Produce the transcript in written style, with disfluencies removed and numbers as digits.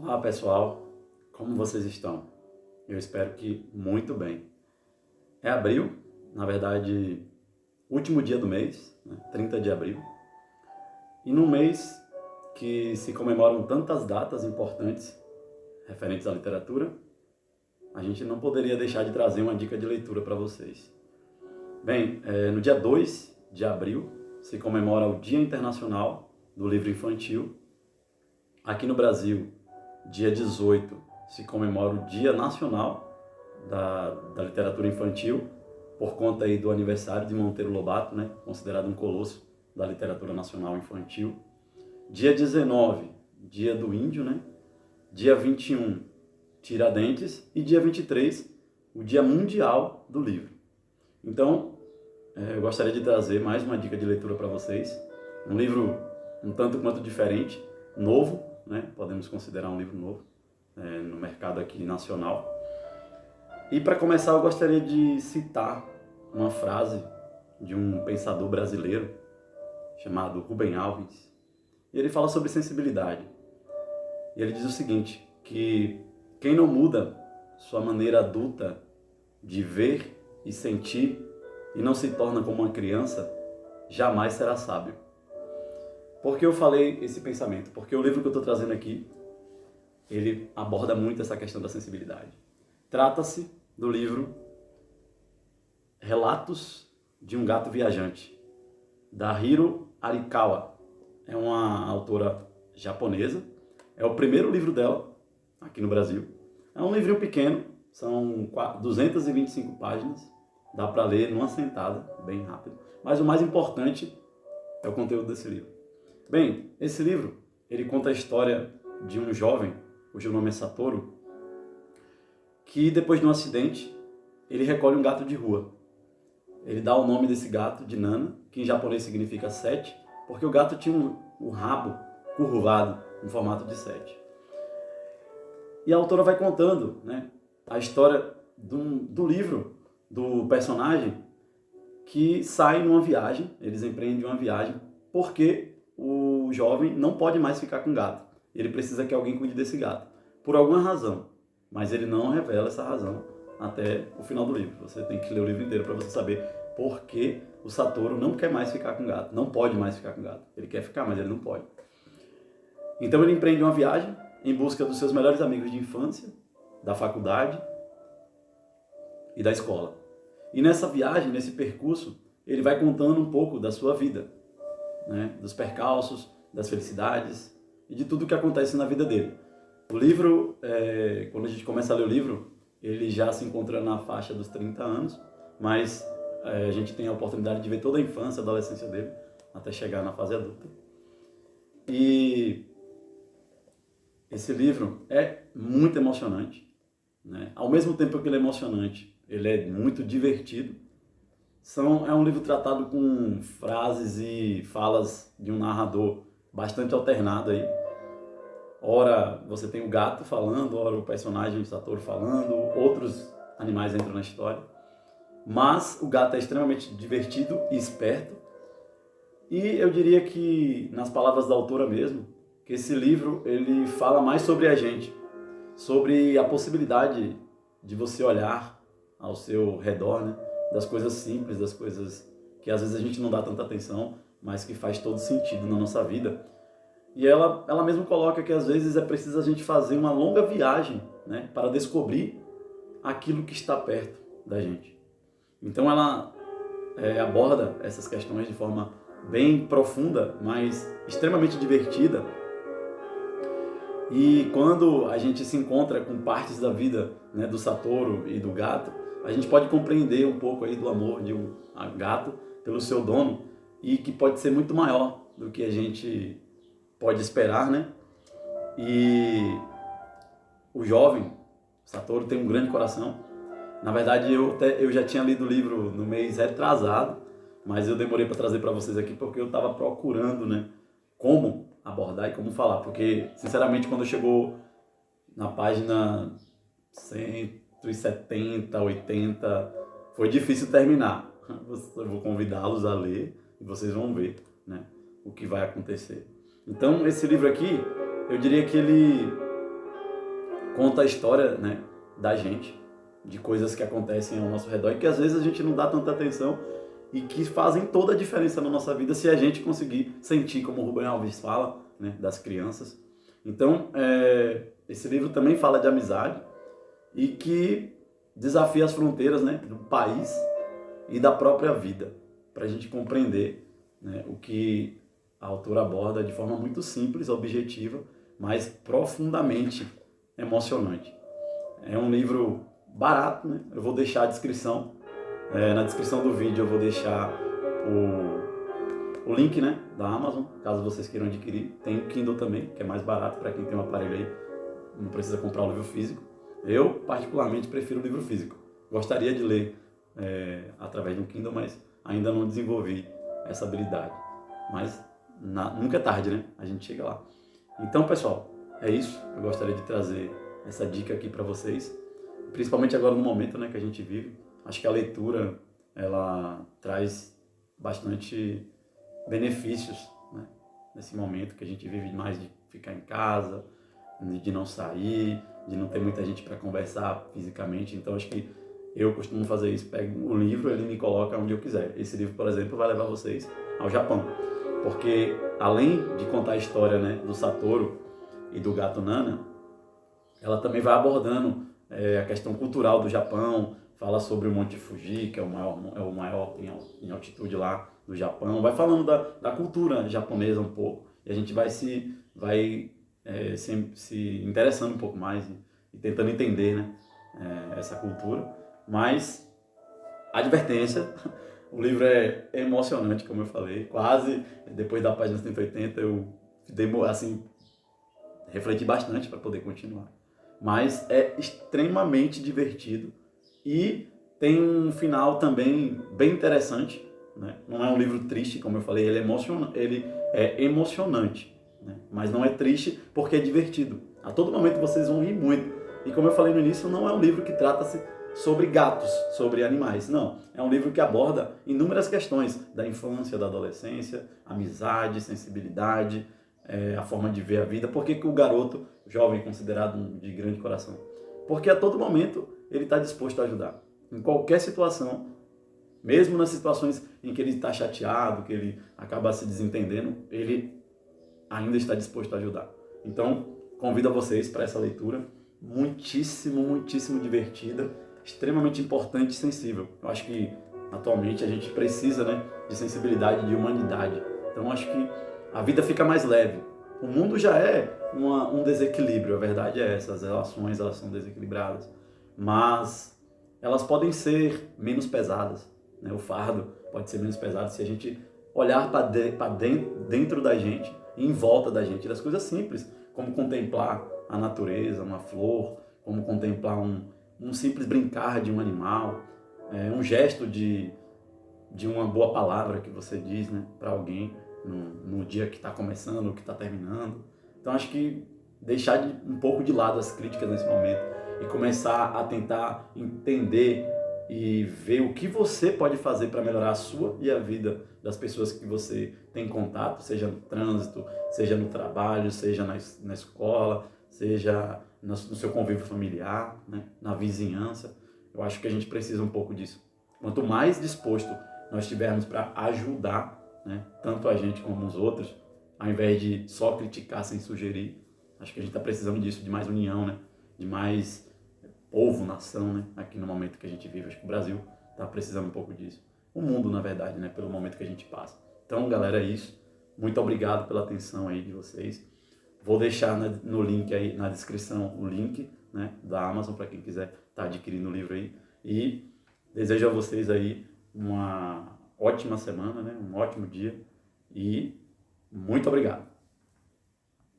Olá pessoal, como vocês estão? Eu espero que muito bem. É abril, na verdade, último dia do mês, 30 de abril, e num mês que se comemoram tantas datas importantes referentes à literatura, a gente não poderia deixar de trazer uma dica de leitura para vocês. Bem, no dia 2 de abril se comemora o Dia Internacional do Livro Infantil. Aqui no Brasil, dia 18, se comemora o Dia Nacional da Literatura Infantil, por conta aí do aniversário de Monteiro Lobato, considerado um colosso da literatura nacional infantil. Dia 19, Dia do Índio, Dia 21, Tiradentes, e dia 23, o Dia Mundial do Livro. Então, eu gostaria de trazer mais uma dica de leitura para vocês. Um livro um tanto quanto diferente, novo, podemos considerar um livro novo no mercado aqui nacional. E para começar, eu gostaria de citar uma frase de um pensador brasileiro chamado Rubem Alves. E ele fala sobre sensibilidade. E ele diz o seguinte, que quem não muda sua maneira adulta de ver e sentir e não se torna como uma criança, jamais será sábio. Por que eu falei esse pensamento? Porque o livro que eu estou trazendo aqui, ele aborda muito essa questão da sensibilidade. Trata-se do livro Relatos de um Gato Viajante, da Hiro Arikawa. É uma autora japonesa, é o primeiro livro dela aqui no Brasil. É um livrinho pequeno, são 225 páginas, dá para ler numa sentada, bem rápido. Mas o mais importante é o conteúdo desse livro. Bem, esse livro, ele conta a história de um jovem, cujo nome é Satoru, que depois de um acidente, ele recolhe um gato de rua. Ele dá o nome desse gato de Nana, que em japonês significa 7, porque o gato tinha um rabo curvado, em formato de 7. E a autora vai contando a história do livro, do personagem, que sai numa viagem, eles empreendem uma viagem, porque o jovem não pode mais ficar com o gato. Ele precisa que alguém cuide desse gato, por alguma razão. Mas ele não revela essa razão até o final do livro. Você tem que ler o livro inteiro para você saber por que o Satoru não quer mais ficar com o gato. Não pode mais ficar com o gato. Ele quer ficar, mas ele não pode. Então ele empreende uma viagem em busca dos seus melhores amigos de infância, da faculdade e da escola. E nessa viagem, nesse percurso, ele vai contando um pouco da sua vida, dos percalços, das felicidades e de tudo que acontece na vida dele. O livro, quando a gente começa a ler o livro, ele já se encontra na faixa dos 30 anos, mas a gente tem a oportunidade de ver toda a infância, a adolescência dele, até chegar na fase adulta. E esse livro é muito emocionante. Ao mesmo tempo que ele é emocionante, ele é muito divertido. É um livro tratado com frases e falas de um narrador bastante alternado aí. Ora você tem o gato falando, ora o personagem Satoru falando, outros animais entram na história. Mas o gato é extremamente divertido e esperto. E eu diria que, nas palavras da autora mesmo, que esse livro ele fala mais sobre a gente, sobre a possibilidade de você olhar ao seu redor, das coisas simples, das coisas que às vezes a gente não dá tanta atenção, mas que faz todo sentido na nossa vida. E ela mesma coloca que às vezes é preciso a gente fazer uma longa viagem para descobrir aquilo que está perto da gente. Então ela aborda essas questões de forma bem profunda, mas extremamente divertida. E quando a gente se encontra com partes da vida do Satoru e do gato, a gente pode compreender um pouco aí do amor de um gato pelo seu dono, e que pode ser muito maior do que a gente pode esperar, E o jovem, Satoru, tem um grande coração. Na verdade, eu já tinha lido o livro no mês retrasado, mas eu demorei para trazer para vocês aqui porque eu estava procurando, como abordar e como falar. Porque, sinceramente, quando chegou na página 170, 80, foi difícil terminar. Eu vou convidá-los a ler e vocês vão ver, o que vai acontecer. Então, esse livro aqui, eu diria que ele conta a história, né, da gente, de coisas que acontecem ao nosso redor e que às vezes a gente não dá tanta atenção e que fazem toda a diferença na nossa vida se a gente conseguir sentir, como o Rubem Alves fala, né, das crianças. Então, esse livro também fala de amizade e que desafia as fronteiras, né, do país e da própria vida, para a gente compreender, né, o que a autora aborda de forma muito simples, objetiva, mas profundamente emocionante. É um livro barato, né? Eu vou deixar a descrição, na descrição do vídeo eu vou deixar o link, né, da Amazon, caso vocês queiram adquirir. Tem o Kindle também, que é mais barato para quem tem um aparelho aí, não precisa comprar o livro físico. Eu, particularmente, prefiro o livro físico. Gostaria de ler através de um Kindle, mas ainda não desenvolvi essa habilidade. Mas nunca é tarde, né? A gente chega lá. Então, pessoal, é isso. Eu gostaria de trazer essa dica aqui para vocês, principalmente agora no momento, né, que a gente vive. Acho que a leitura, ela traz bastante benefícios, né, nesse momento que a gente vive, mais de ficar em casa, de não sair, de não ter muita gente para conversar fisicamente. Então acho que eu costumo fazer isso, pego o livro, ele me coloca onde eu quiser. Esse livro, por exemplo, vai levar vocês ao Japão, porque além de contar a história, né, do Satoru e do gato Nana, ela também vai abordando a questão cultural do Japão, fala sobre o Monte Fuji, que é o maior em altitude lá do Japão, vai falando da cultura japonesa um pouco, e a gente vai se interessando um pouco mais e tentando entender, né, essa cultura. Mas, advertência, o livro é emocionante, como eu falei, quase depois da página 180 eu assim, refleti bastante para poder continuar. Mas é extremamente divertido e tem um final também bem interessante, né? Não é um livro triste, como eu falei, ele é emocionante, né? Mas não é triste porque é divertido. A todo momento vocês vão rir muito. E como eu falei no início, não é um livro que trata-se sobre gatos, sobre animais, não. É um livro que aborda inúmeras questões da infância, da adolescência, amizade, sensibilidade, a forma de ver a vida. Por que o garoto, jovem, considerado de grande coração? Porque a todo momento ele está disposto a ajudar. Em qualquer situação, mesmo nas situações em que ele está chateado, que ele acaba se desentendendo, ele ainda está disposto a ajudar. Então, convido a vocês para essa leitura, muitíssimo, muitíssimo divertida, extremamente importante e sensível. Eu acho que atualmente a gente precisa, né, de sensibilidade, de humanidade. Então, acho que a vida fica mais leve. O mundo já é um desequilíbrio, a verdade é essa, as relações elas são desequilibradas, mas elas podem ser menos pesadas, né? O fardo pode ser menos pesado se a gente olhar para dentro da gente, em volta da gente, das coisas simples, como contemplar a natureza, uma flor, como contemplar um simples brincar de um animal, um gesto de uma boa palavra que você diz, né, para alguém no dia que está começando ou que está terminando. Então acho que deixar um pouco de lado as críticas nesse momento e começar a tentar entender e ver o que você pode fazer para melhorar a sua e a vida das pessoas que você tem contato, seja no trânsito, seja no trabalho, seja na escola, seja no seu convívio familiar, né, na vizinhança. Eu acho que a gente precisa um pouco disso. Quanto mais disposto nós estivermos para ajudar, né, tanto a gente como os outros, ao invés de só criticar sem sugerir, acho que a gente está precisando disso, de mais união, né, de mais povo, nação, né, aqui no momento que a gente vive. Acho que o Brasil está precisando um pouco disso. O mundo, na verdade, né, pelo momento que a gente passa. Então, galera, é isso. Muito obrigado pela atenção aí de vocês. Vou deixar no link aí, na descrição, o link, né, da Amazon para quem quiser estar adquirindo o livro aí. E desejo a vocês aí uma ótima semana, né, um ótimo dia e muito obrigado.